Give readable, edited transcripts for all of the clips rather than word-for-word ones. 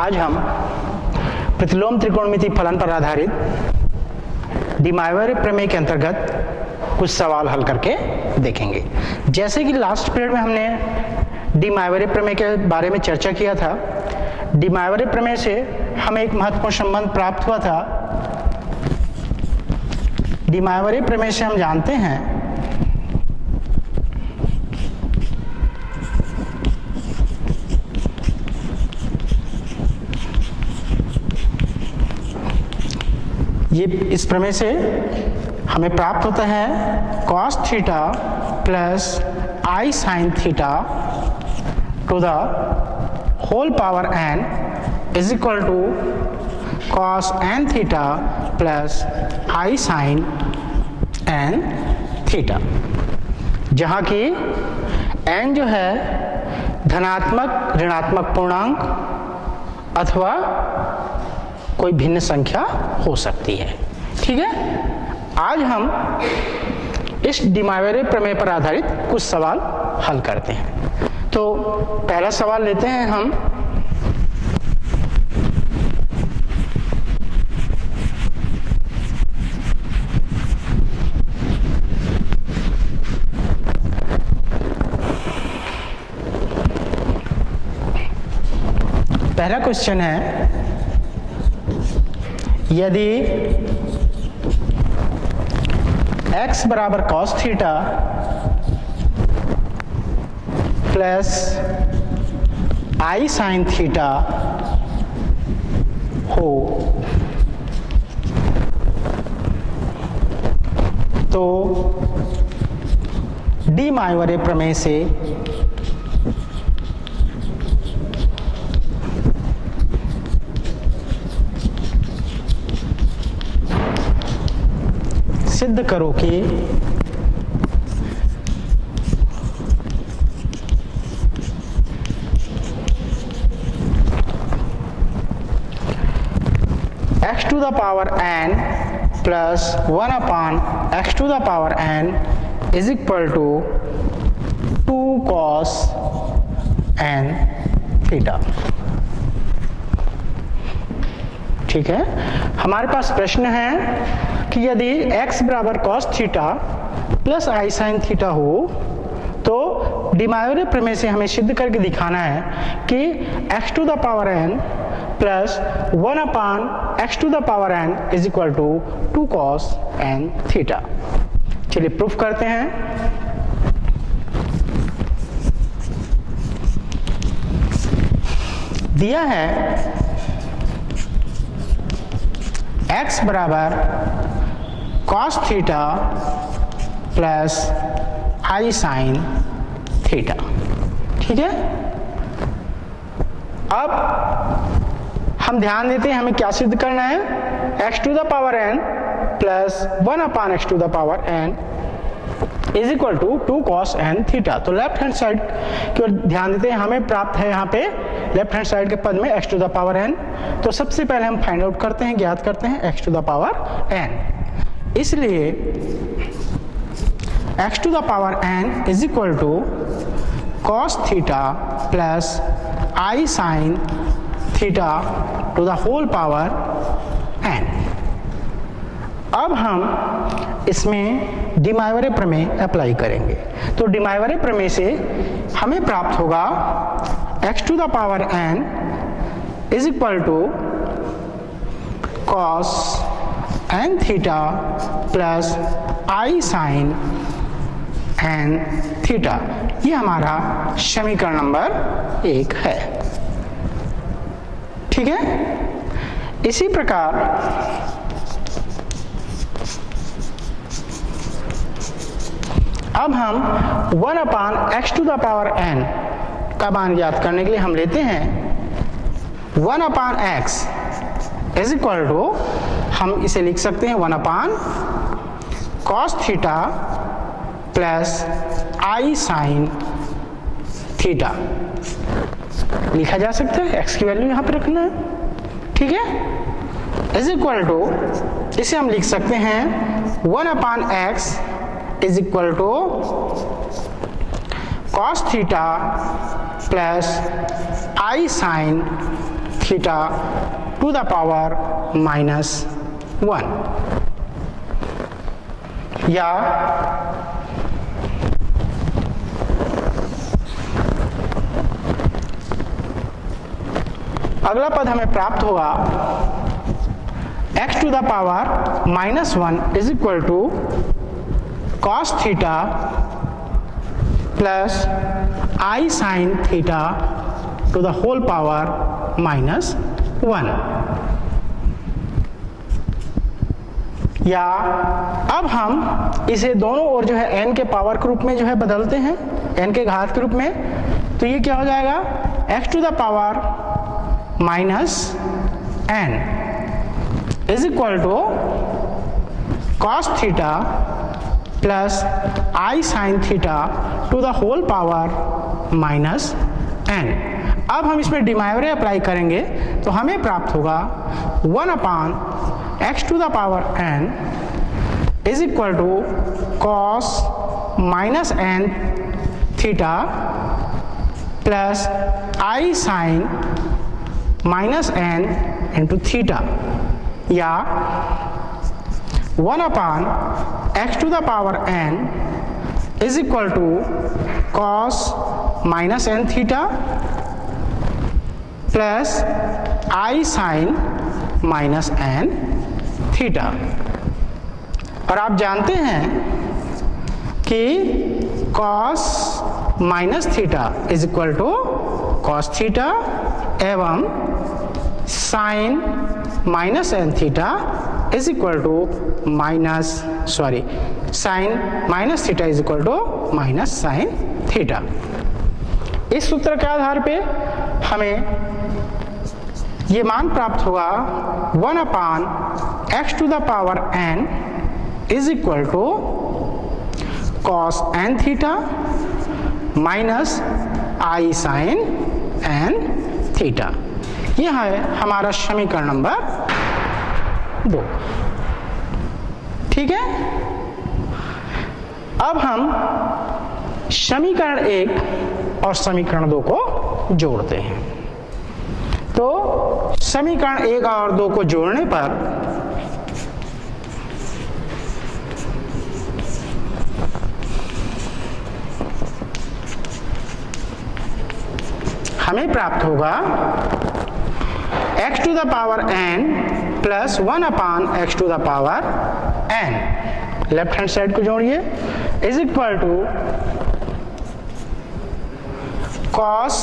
आज हम प्रतिलोम त्रिकोणमिति फलन पर आधारित डिमाइवर प्रमेय के अंतर्गत कुछ सवाल हल करके देखेंगे। जैसे कि लास्ट पीरियड में हमने डिमाइवर प्रमेय के बारे में चर्चा किया था। डिमाइवर प्रमेय से हमें एक महत्वपूर्ण संबंध प्राप्त हुआ था। डिमाइवर प्रमेय से हम जानते हैं इस प्रमेय से हमें प्राप्त होता है cos theta plus I sine theta to the whole power n is equal to cos n theta plus I sine n theta, जहाँ की n जो है धनात्मक ऋणात्मक पूर्णांक अथवा कोई भिन्न संख्या हो सकती है। ठीक है, आज हम इस डिमाइवर प्रमेय पर आधारित कुछ सवाल हल करते हैं। तो पहला सवाल लेते हैं हम। पहला क्वेश्चन है, यदि x बराबर cos थीटा प्लस आई साइन थीटा हो तो डिमाइवर प्रमेय से सिद्ध करो कि x to the power n plus 1 upon x to the power n is equal to 2 cos n theta. ठीक है, हमारे पास प्रश्न है कि यदि x बराबर cos थीटा प्लस आई साइन थीटा हो तो डिमाइवर प्रमेय से हमें सिद्ध करके दिखाना है कि x to the power n plus 1 upon x to the power n is equal to 2 cos n theta. चलिए प्रूफ करते हैं। दिया है x बराबर cos थीटा प्लस आई साइन थीटा। ठीक है, अब हम ध्यान देते हैं हमें क्या सिद्ध करना है। x to the power n plus 1 upon x to the power n is equal to 2 cos n theta. तो लेफ्ट हैंड साइड की ओर ध्यान देते हैं, हमें प्राप्त है यहाँ पे लेफ्ट हैंड साइड के पद में x to the power n। तो सबसे पहले हम फाइंड आउट करते हैं, ज्ञात करते हैं x to the power n। इसलिए x to the power n is equal to cos theta plus I sine theta to the whole power n। अब हम इसमें डिमाइवर प्रमेय अप्लाई करेंगे। तो डिमाइवर प्रमेय से हमें प्राप्त होगा x to the power n is equal to cos n theta plus I sine n theta. ये हमारा समीकरण नंबर 1 है। ठीक है, इसी प्रकार अब हम 1 upon x to the power n का मान ज्ञात करने के लिए हम लेते हैं 1 upon x is equal to, हम इसे लिख सकते हैं 1 अपान cos थीटा प्लस आई साइन थीटा लिखा जा सकता है। x की वैल्यू यहाँ पे रखना है। ठीक है, इज इक्वल टू, इसे हम लिख सकते हैं 1 upon x is equal to cos theta plus I sine theta to the power -1, या अगला पद हमें प्राप्त होगा x to the power -1 is equal to cos theta plus I sin theta to the whole power -1, या अब हम इसे दोनों ओर जो है n के पावर के रूप में जो है बदलते हैं, n के घात के रूप में, तो ये क्या हो जाएगा x to the power -n is equal to cos theta plus I sin theta to the whole power -n। अब हम इसमें डिमाइवरे अप्लाई करेंगे तो हमें प्राप्त होगा 1/x to the power n is equal to cos -n theta plus I sin -n into theta, या 1/x to the power n is equal to cos -n theta plus I sin -n theta. और आप जानते हैं कि cos theta is equal to cos theta एवं sin -n theta is equal to sin theta is equal to sin theta. इस सूत्र के आधार पे हमें ये मान प्राप्त होगा 1/x to the power n is equal to cos n theta minus I sin n theta. यह है हमारा समीकरण नंबर 2। ठीक है, अब हम समीकरण 1 और समीकरण 2 को जोड़ते हैं। तो समीकरण 1 और 2 को जोड़ने पर हमें प्राप्त होगा x to the power n plus 1/x to the power n, left hand side को जोड़िए, is equal to cos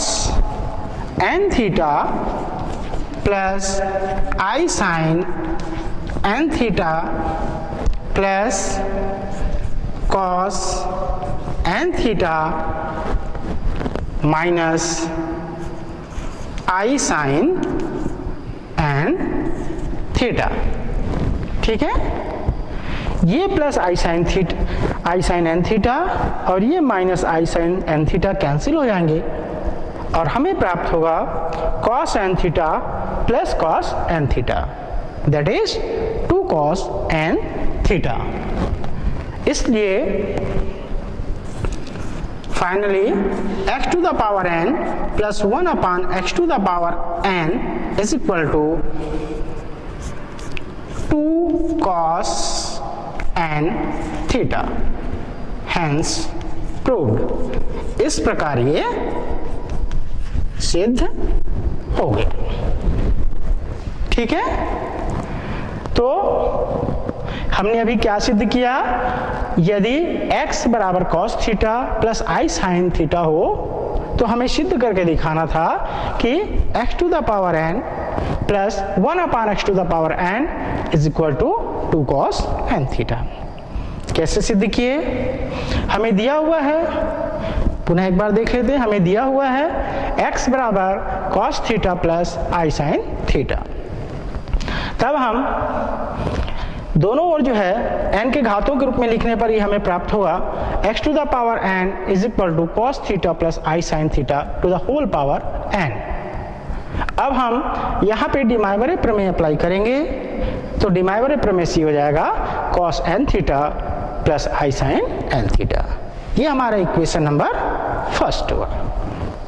n theta plus I sin n theta plus cos n theta minus I sin n theta. ठीक है, ये plus I sin n theta और ये minus I sin n theta cancel हो जाएंगे और हमें प्राप्त होगा cos n theta plus cos n theta, that is 2 cos n theta. इसलिए finally x to the power n plus 1/x to the power n is equal to 2 cos n theta, hence proved. इस प्रकार ये सिद्ध हो गया। ठीक है, तो हमने अभी क्या सिद्ध किया, यदि x बराबर cos theta plus I sin theta हो तो हमें सिद्ध करके दिखाना था कि x to the power n plus 1/x to the power n is equal to 2 cos n theta. कैसे सिद्ध किए, हमें दिया हुआ है, पुनः एक बार देख लेते हैं, हमें दिया हुआ है x बराबर cos theta plus I sin theta. तब हम दोनों ओर जो है n के घातों के रूप में लिखने पर ही हमें प्राप्त होगा x to the power n is equal to cos theta plus I sin theta to the whole power n। अब हम यहाँ पे डिमाइवरे प्रमेय अप्लाई करेंगे तो डिमाइवरे प्रमेय से हो जाएगा cos n theta plus I sin n theta. ये हमारा इक्वेशन नंबर फर्स्ट हुआ।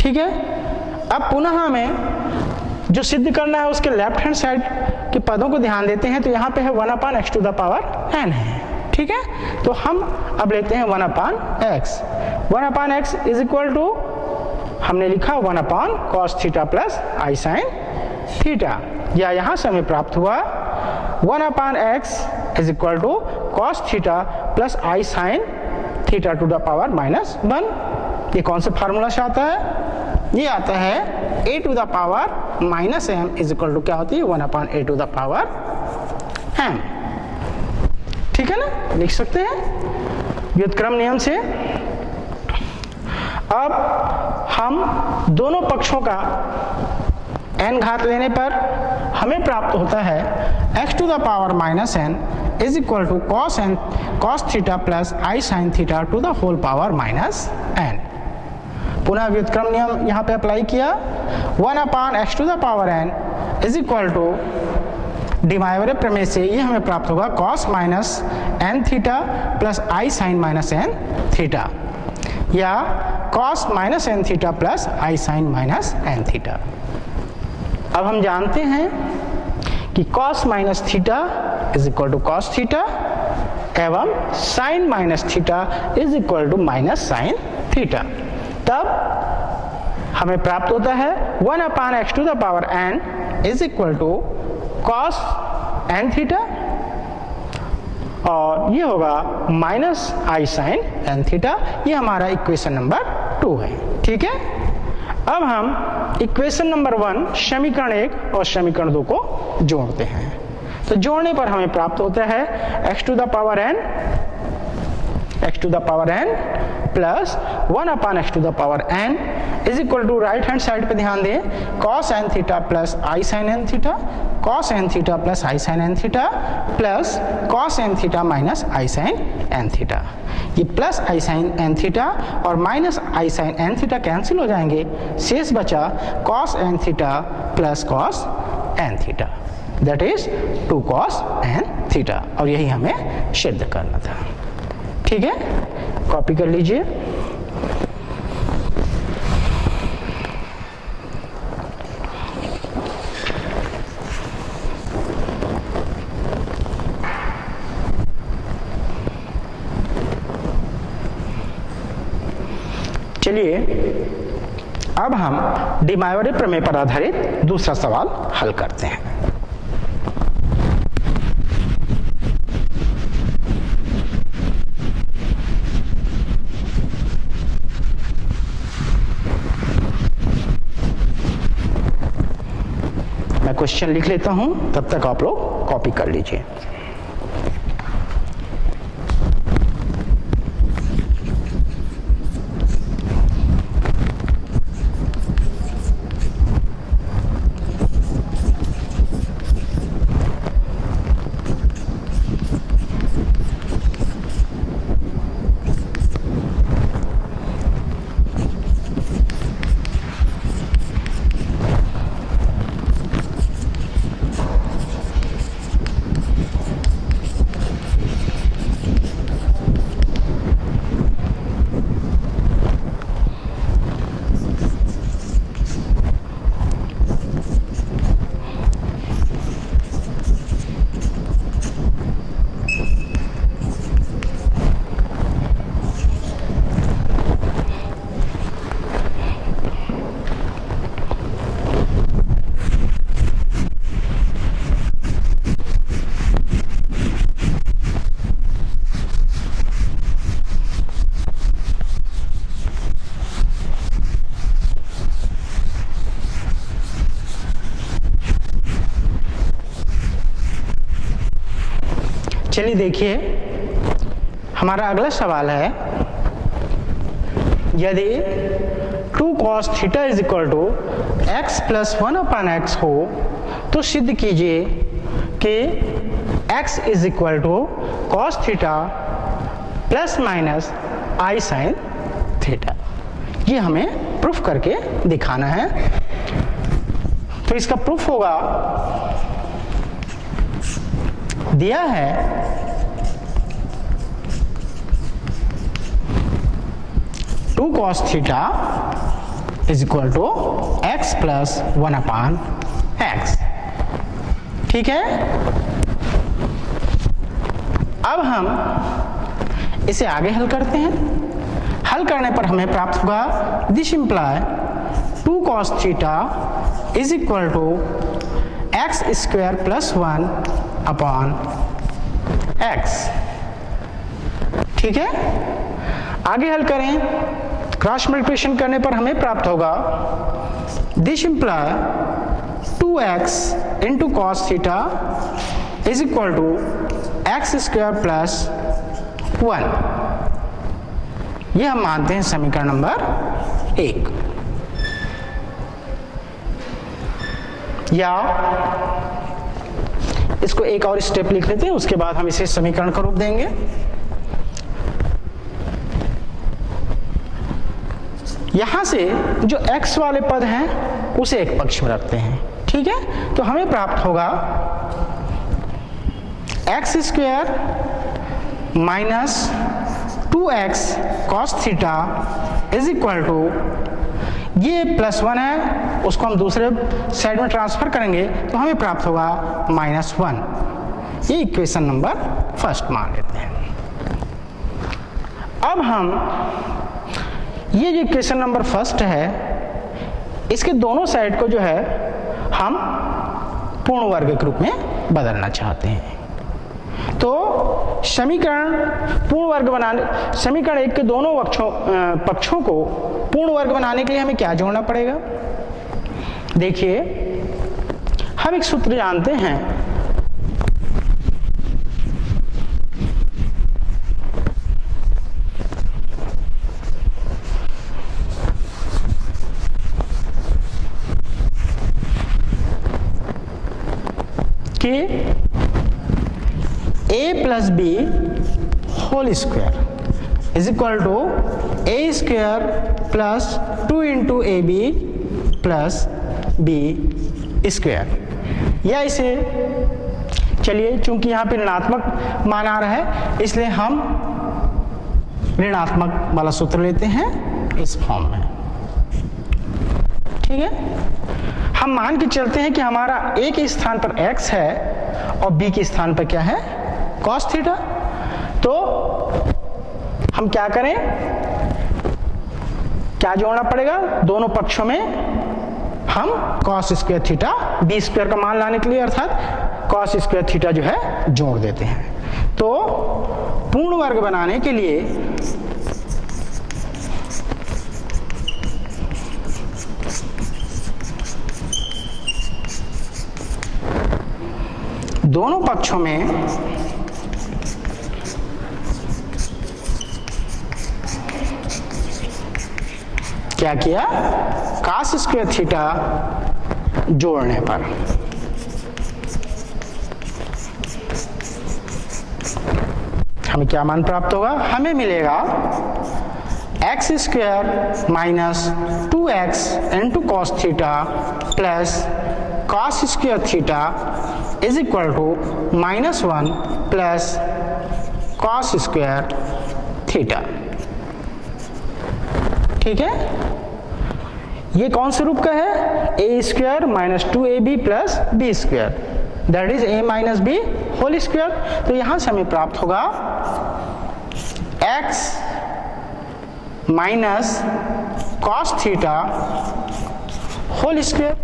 ठीक है, अब पुनः हमें जो सिद्ध करना है उसके लेफ्ट हैंड साइड के पदों को ध्यान देते हैं तो यहाँ पे है 1/x to the power n है, ठीक है। तो हम अब लेते हैं 1/x। 1/x is equal to हमने लिखा 1/cos थीटा प्लस आई साइन थीटा, या यहाँ से हमें प्राप्त हुआ 1/x is equal to cos theta plus I sine theta to the power -1। ये कौन से फार्मूला से आता है? ये आता है a to the power -m is equal to क्या होती है 1/a to the power m, ठीक है ना, लिख सकते हैं व्युत्क्रम नियम से। अब हम दोनों पक्षों का n घात लेने पर हमें प्राप्त होता है x to the power -n is equal to cos theta plus I sine theta to the whole power -n। पुनः व्युत्क्रम नियम यहाँ पे अप्लाई किया, 1/x to the power n is equal to De Moivre प्रमेय से ये हमें प्राप्त होगा cos minus n theta plus आई साइन माइनस n थीटा, या cos minus n theta plus आई साइन माइनस n थीटा। अब हम जानते हैं कि cos minus theta is equal to cos theta एवं sin minus theta is equal to minus sine theta. तब हमें प्राप्त होता है 1/x to the power n is equal to cos n theta, और ये होगा माइनस आई साइन n थीटा। ये हमारा इक्वेशन नंबर 2 है, ठीक है। अब हम इक्वेशन नंबर 1 समीकरण 1 और समीकरण 2 को जोड़ते हैं। तो जोड़ने पर हमें प्राप्त होता है x to the power n plus 1/x to the power n is equal to right hand side पे ध्यान दें cos n थीटा प्लस आई sine n theta, cos n theta plus आई sine n theta plus cos n theta minus आई sine n theta. ये plus आई sine n theta और minus आई sine n theta cancel हो जाएंगे, शेष बचा cos n theta plus cos n theta, that is 2 cos n theta, और यही हमें सिद्ध करना था, ठीक है। कॉपी कर लीजिए। चलिए अब हम डिमाइवरे प्रमेय पर आधारित दूसरा सवाल हल करते हैं। मैं क्वेश्चन लिख लेता हूं, तब तक आप लोग कॉपी कर लीजिए। चलिए देखिए, हमारा अगला सवाल है, यदि 2 cos theta is equal to x plus 1/x हो तो सिद्ध कीजिए कि x is equal to cos theta plus minus I sine theta. ये हमें प्रूफ करके दिखाना है। तो इसका प्रूफ होगा, दिया है 2 cos theta is equal to x plus 1/x x। ठीक है, अब हम इसे आगे हल करते हैं। हल करने पर हमें प्राप्त होगा this imply 2 cos theta is equal to x square plus 1 upon x। ठीक है, आगे हल करें, क्रॉस मल्टीप्लिकेशन करने पर हमें प्राप्त होगा this imply 2x into cos theta is equal to x square plus 1। यह हम मानते हैं समीकरण नंबर 1। या इसको एक और स्टेप लिख लेते हैं, उसके बाद हम इसे समीकरण का रूप देंगे। यहां से जो x वाले पद हैं उसे एक पक्ष में रखते हैं। ठीक है, तो हमें प्राप्त होगा x square minus 2x cos theta is equal to, ये प्लस 1 है, उसको हम दूसरे साइड में ट्रांसफर करेंगे तो हमें प्राप्त होगा -1। ये इक्वेशन नंबर फर्स्ट मान लेते हैं। अब हम ये जो इक्वेशन नंबर फर्स्ट है, इसके दोनों साइड को जो है हम पूर्ण वर्ग के रूप में बदलना चाहते हैं। तो समीकरण पूर्ण वर्ग बनाने, समीकरण 1 के दोनों पक्षों को पूर्ण वर्ग बनाने के लिए हमें क्या जोड़ना पड़ेगा? देखिए, हम एक सूत्र जानते हैं, कि a plus B whole square is equal to a square plus 2 into A B plus B square. या इसे चलिए, चूंकि यहाँ पे ऋणात्मक मान आ रहा है इसलिए हम ऋणात्मक वाला सूत्र लेते हैं इस फॉर्म में। ठीक है, हम मान के चलते हैं कि हमारा a के स्थान पर x है और b के स्थान पर क्या है? cos theta. तो हम क्या करें, क्या जोड़ना पड़ेगा? दोनों पक्षों में हम cos square theta b square का मान लाने के लिए, अर्थात cos स्क्वायर थीटा जो है जोड़ देते हैं। तो पूर्ण वर्ग बनाने के लिए दोनों पक्षों में क्या किया? cos स्क्वायर थीटा जोड़ने पर हमें क्या मान प्राप्त होगा? हमें मिलेगा x square minus 2x into cos theta plus cos square theta is equal to -1 plus cos square theta. ठीक है, ये कौन से रूप का है? a square minus 2ab plus B square, that is a minus B whole square. तो यहां से हमें प्राप्त होगा x minus cos theta whole square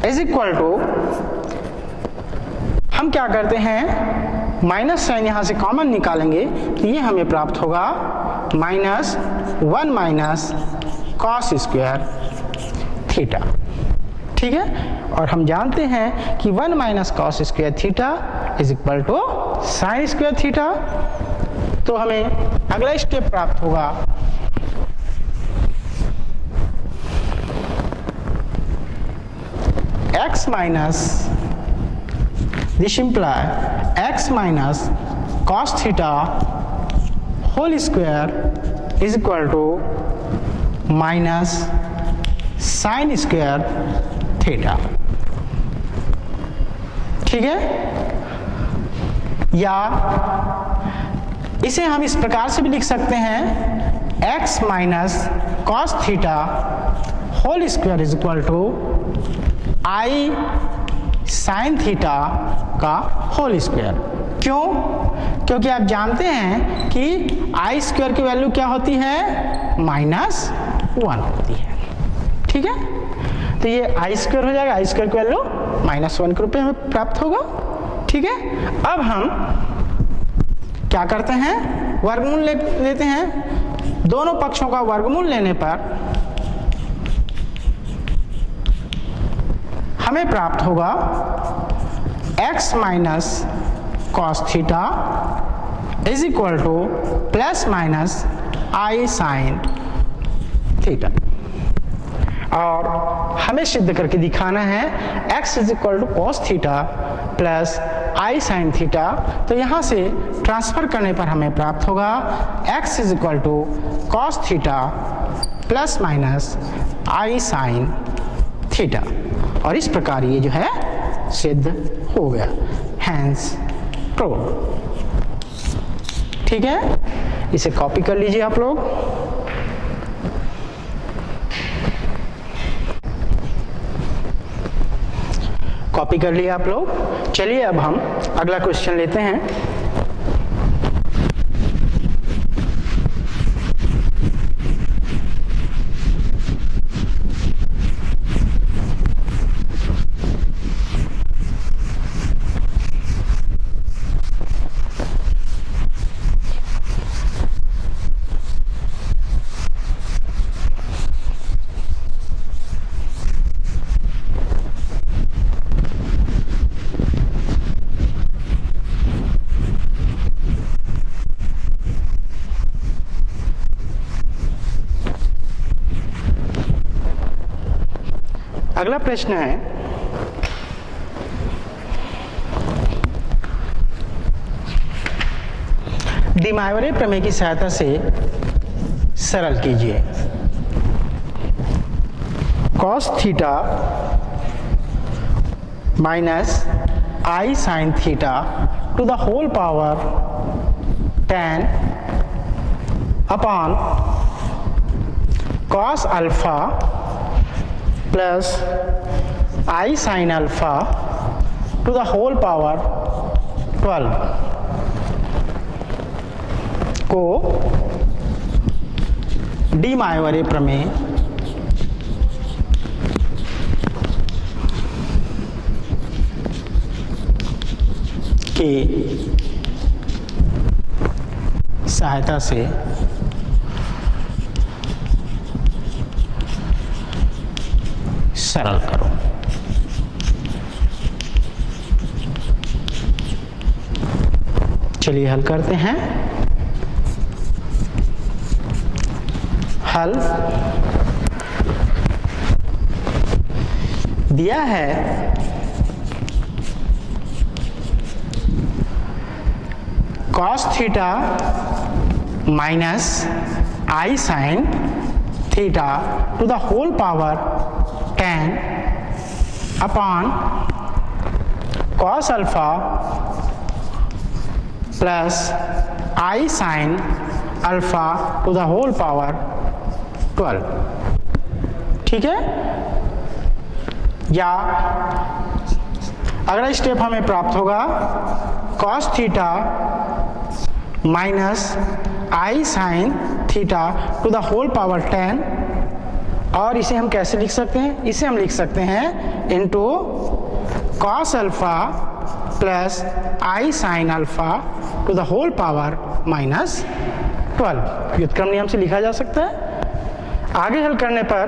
is equal to, हम क्या करते हैं, माइनस साइन यहां से कॉमन निकालेंगे तो ये हमें प्राप्त होगा -1 माइनस cos स्क्वायर थीटा। ठीक है, और हम जानते हैं कि 1 minus cos square theta is equal to sine square theta. तो हमें अगला स्टेप प्राप्त होगा x minus, this imply x minus cos theta whole square is equal to minus sine square theta. ठीक है, या इसे हम इस प्रकार से भी लिख सकते हैं x minus cos theta whole square is equal to I sine theta का होल स्क्वायर। क्यों? क्योंकि आप जानते हैं कि आई स्क्वायर की वैल्यू क्या होती है? -1 होती है। ठीक है, तो ये आई स्क्वायर हो जाएगा, आई स्क्वायर की वैल्यू -1 के रूप में हमें प्राप्त होगा। ठीक है, अब हम क्या करते हैं? वर्गमूल लेते हैं। दोनों पक्षों का वर्गमूल लेने पर हमें प्राप्त होगा x minus cos theta is equal to plus minus I sine theta. और हमें सिद्ध करके दिखाना है x is equal to cos theta plus I sine theta. तो यहाँ से ट्रांसफर करने पर हमें प्राप्त होगा x is equal to cos theta plus minus I sine theta. और इस प्रकार ये जो है सिद्ध हो गया, हैंस प्रूव्ड। ठीक है, इसे कॉपी कर लीजिए आप लोग। कॉपी कर लिया आप लोग। चलिए अब हम अगला क्वेश्चन लेते हैं। अगला प्रश्न है डिमाइवरे प्रमेय की सहायता से सरल कीजिए। Cos theta minus I sine theta to the whole power 10 upon cos alpha plus I sine alpha to the whole power 12 को डिमाइवरे प्रमेय की सहायता से सरल करो। चलिए हल करते हैं। हल दिया है cos theta minus I sine theta to the whole power 10 upon cos alpha plus I sine alpha to the whole power 12। ठीक है, या अगला स्टेप हमें प्राप्त होगा cos theta minus I sine theta to the whole power 10। और इसे हम कैसे लिख सकते हैं? इसे हम लिख सकते हैं into cos alpha plus I sine alpha to the whole power -12। व्युत्क्रम नियम से लिखा जा सकता है। आगे हल करने पर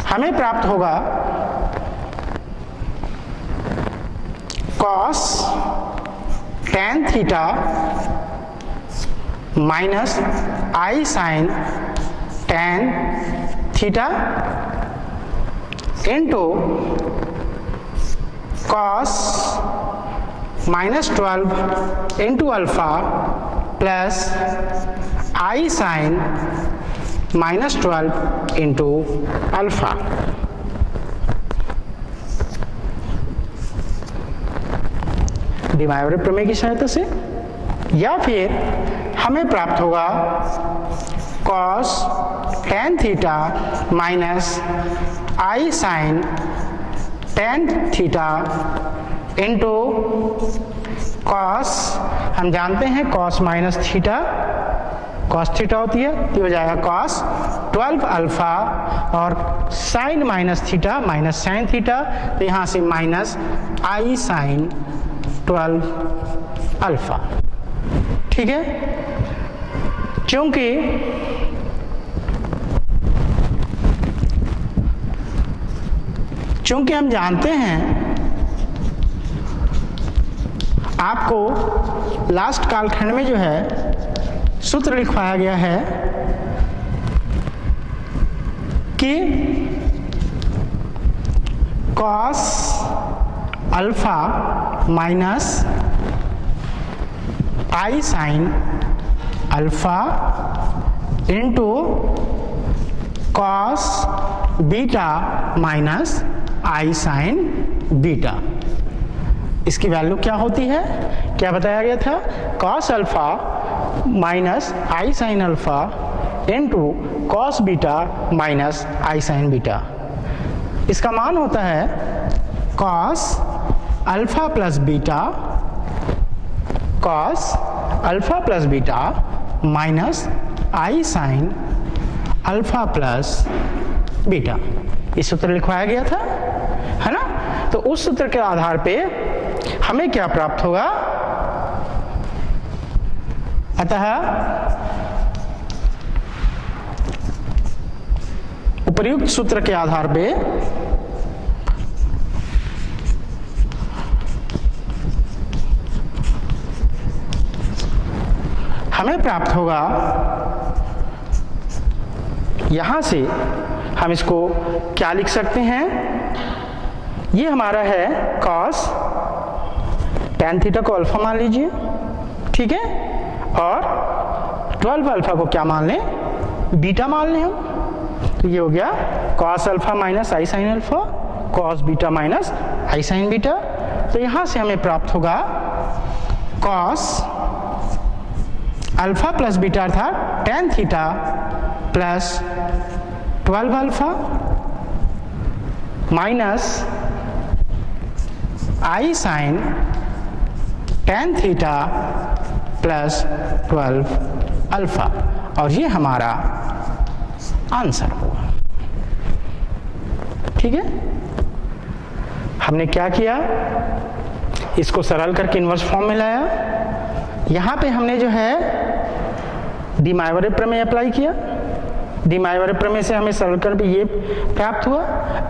हमें प्राप्त होगा cos tan थीटा माइनस आई sine tan theta into cos -12 into alpha plus आई साइन -12 इंटू अल्फा। डिमाइवरे प्रमेय की सहायता से, या फिर हमें प्राप्त होगा कॉस टेन थीटा माइनस आई sine ten theta into cos, हम जानते हैं cos minus theta cos theta होती है, तो हो जाएगा कॉस 12 अल्फा और sine minus theta minus sine theta, तो यहाँ से माइनस आई साइन 12 अल्फा। ठीक है, चूंकि हम जानते हैं आपको लास्ट कालखंड में जो है सूत्र लिखवाया गया है कि कॉस अल्फा माइनस आई sine alpha into cos beta minus आई साइन बीटा। इसकी वैल्यू क्या होती है, क्या बताया गया था, कॉस अल्फा माइनस आई sine alpha into cos beta minus आई साइन बीटा। इसका मान होता है cos alpha plus beta, cos alpha plus beta minus आई साइन अल्फा प्लस बीटा। इस सूत्र लिखवाया गया था, है ना। तो उस सूत्र के आधार पे हमें क्या प्राप्त होगा, अतः उपर्युक्त सूत्र के आधार पे हमें प्राप्त होगा, यहां से हम इसको क्या लिख सकते हैं, ये हमारा है कॉस टेन थीटा को अल्फा मान लीजिए, ठीक है, और 12 अल्फा को क्या मान लें, बीटा मान लें हम। तो ये हो गया कॉस अल्फा माइनस आई sine alpha, cos beta minus आई साइन बीटा। तो यहां से हमें प्राप्त होगा कॉस अल्फा प्लस बीटा अर्थात ten theta plus 12 alpha minus आई sine ten theta plus 12 alpha, और ये हमारा आंसर होगा। ठीक है, हमने क्या किया, इसको सरल करके इन्वर्स फॉर्म में लाया। यहां पे हमने जो है डी माइवरे प्रमेय अप्लाई किया, डी माइवरे प्रमेय से हमें सरल कर ये प्राप्त हुआ।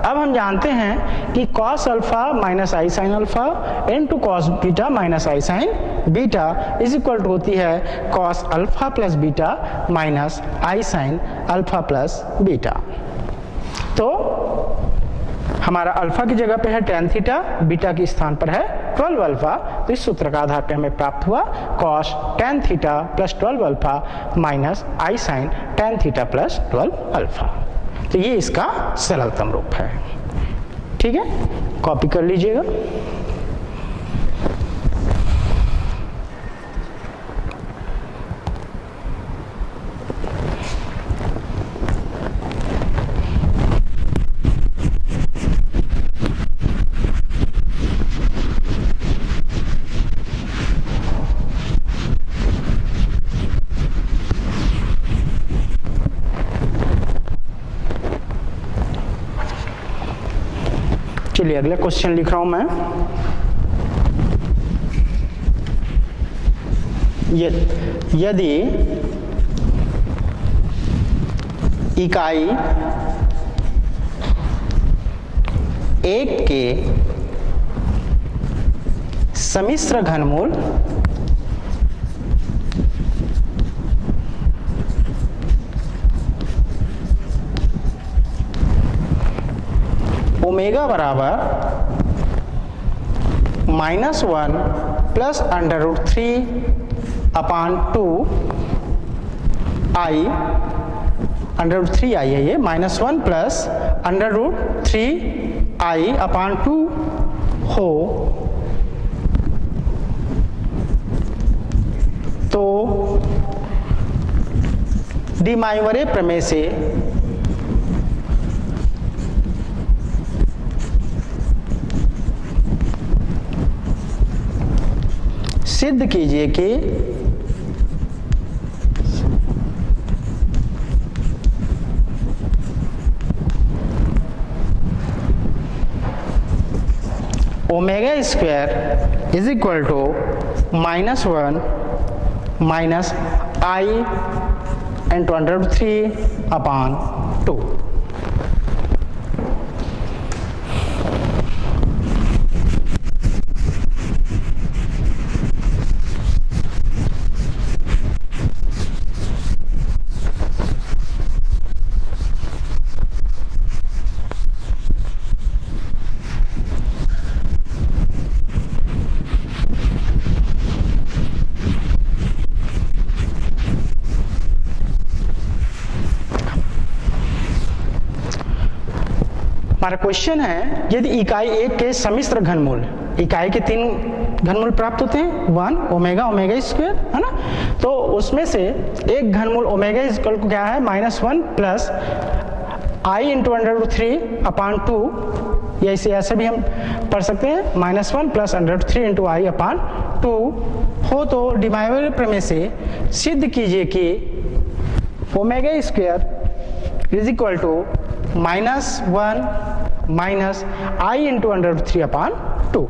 अब हम जानते हैं कि cos alpha minus I sine alpha into cos beta minus I sine beta is equal to होती है cos alpha plus beta minus आई साइन अल्फा प्लस बीटा। तो हमारा अल्फा की जगह पे है टेन थीटा, बीटा के स्थान पर है 12 अल्फा। तो इस सूत्र का आधार पे हमें प्राप्त हुआ cos ten theta plus 12 alpha minus आई sine ten theta plus 12 alpha. तो ये इसका सरलतम रूप है। ठीक है, कॉपी कर लीजिएगा। चलिए अगला क्वेश्चन लिख रहा हूं मैं। यदि इकाई 1 के सम्मिश्र घनमूल ओमेगा बराबर -1 प्लस √3 अपान 2 आई, √3 आई है ये, -1 प्लस √3 आई अपान 2 हो तो डिमाइवरे प्रमेय से सिद्ध कीजिए कि omega square is equal to -1 minus I into √3/2। हमारा क्वेश्चन है, यदि इकाई 1 के सम्मिश्र घनमूल, इकाई के 3 घनमूल प्राप्त होते हैं, 1 ओमेगा ओमेगा स्क्वायर, है ना, तो उसमें से एक घनमूल ओमेगा इक्वल टू क्या है, -1 प्लस आई इंटू √3/2, या इसे ऐसे भी हम पढ़ सकते हैं, -1 प्लस √3 इंटू i/2 हो, तो डिमाइवरे प्रमेय से सिद्ध कीजिए कि omega square is equal to -1 minus I into √3/2।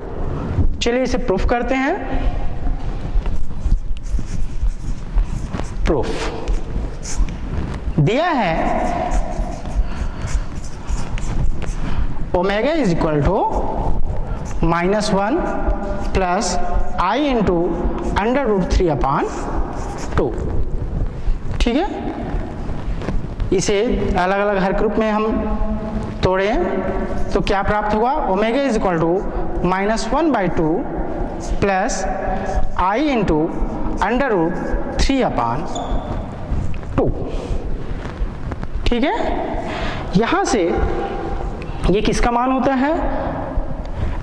चलिए इसे प्रूफ करते हैं। प्रूफ दिया है omega is equal to -1 plus I into √3/2। ठीक है, इसे अलग अलग हर ग्रुप में हम तोड़े तो क्या प्राप्त हुआ, omega is equal to -1/2 plus I into √3/2। ठीक है, यहां से ये किसका मान होता है,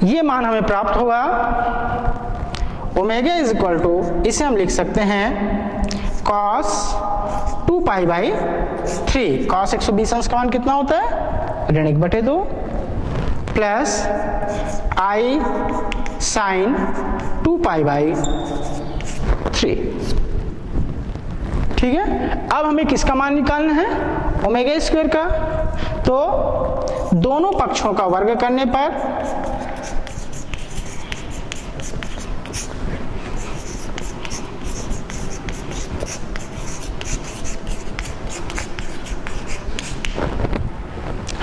ये मान हमें प्राप्त होगा ओमेगा इज इक्वल टू, इसे हम लिख सकते हैं cos 2π/3। cos 120 अंश का मान कितना होता है, ऋण 1/2 प्लस आई साइन 2π/3। ठीक है, अब हमें किसका मान निकालना है, ओमेगा स्क्वायर का, तो दोनों पक्षों का वर्ग करने पर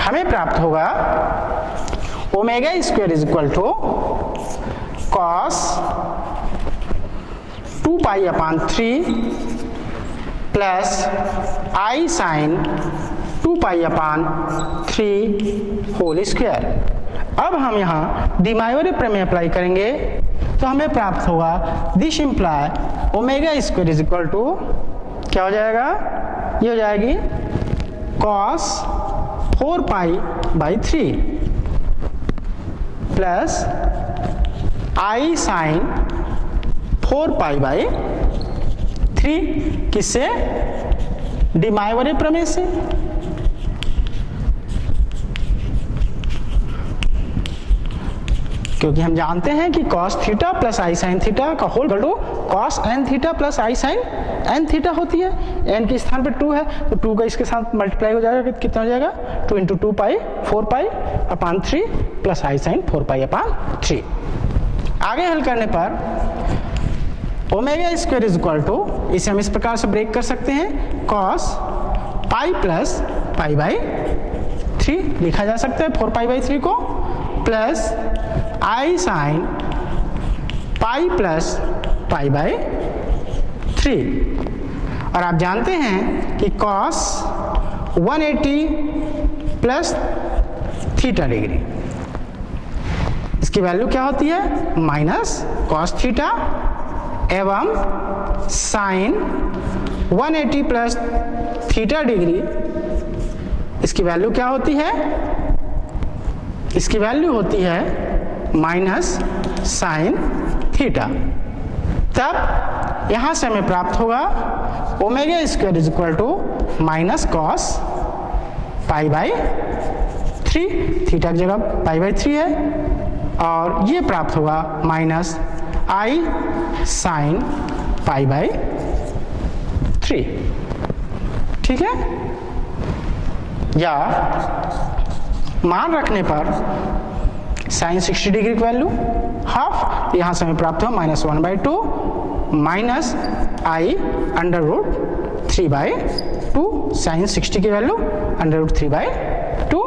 हमें प्राप्त होगा omega square is equal to cos 2π/3 plus I sine 2π/3 whole square. अब हम यहाँ डिमाइवरे प्रमेय अप्लाई करेंगे तो हमें प्राप्त होगा this imply omega square is equal to क्या हो जाएगा, ये हो जाएगी cos 4π/3 प्लस आई साइन 4π/3, किससे, डिमाइवरे प्रमेय से। क्योंकि हम जानते हैं कि cos थीटा प्लस आई साइन थीटा का whole equal to cos n theta plus I sine n theta होती है। n के स्थान पर 2 है तो 2 का इसके साथ मल्टीप्लाई हो जाएगा, कितना हो जाएगा 2 × 2π 4π/3 प्लस आई साइन 4π/3। आगे हल करने पर omega square is equal to, इसे हम इस प्रकार से ब्रेक कर सकते हैं, cos π प्लस π/3 लिखा जा सकता है 4π/3 को, प्लस आई साइन π प्लस π/3। और आप जानते हैं कि cos 180 प्लस थीटा डिग्री, इसकी वैल्यू क्या होती है, माइनस cos थीटा एवं साइन 180 प्लस थीटा डिग्री, इसकी वैल्यू क्या होती है, इसकी वैल्यू होती है माइनस साइन थीटा। तब यहां से हमें प्राप्त होगा omega square is equal to minus cos pi by 3, theta की जगह पाई बाई 3 है, और ये प्राप्त होगा minus I sine pi by 3। ठीक है, या मान रखने पर साइन 60 डिग्री की वैल्यू हाफ, तो यहां से हमें प्राप्त हुआ -1/2 minus i under root 3/2, sine 60 की वैल्यू अंडर रूट 3/2,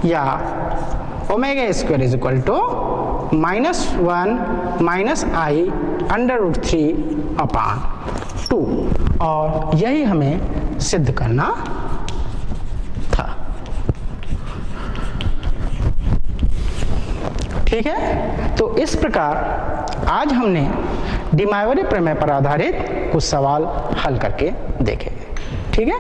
या omega square is equal to -1 minus i under root 3/2, और यही हमें सिद्ध करना था। ठीक है, तो इस प्रकार आज हमने डी मोइवरे प्रमेय पर आधारित कुछ सवाल हल करके देखे। ठीक है।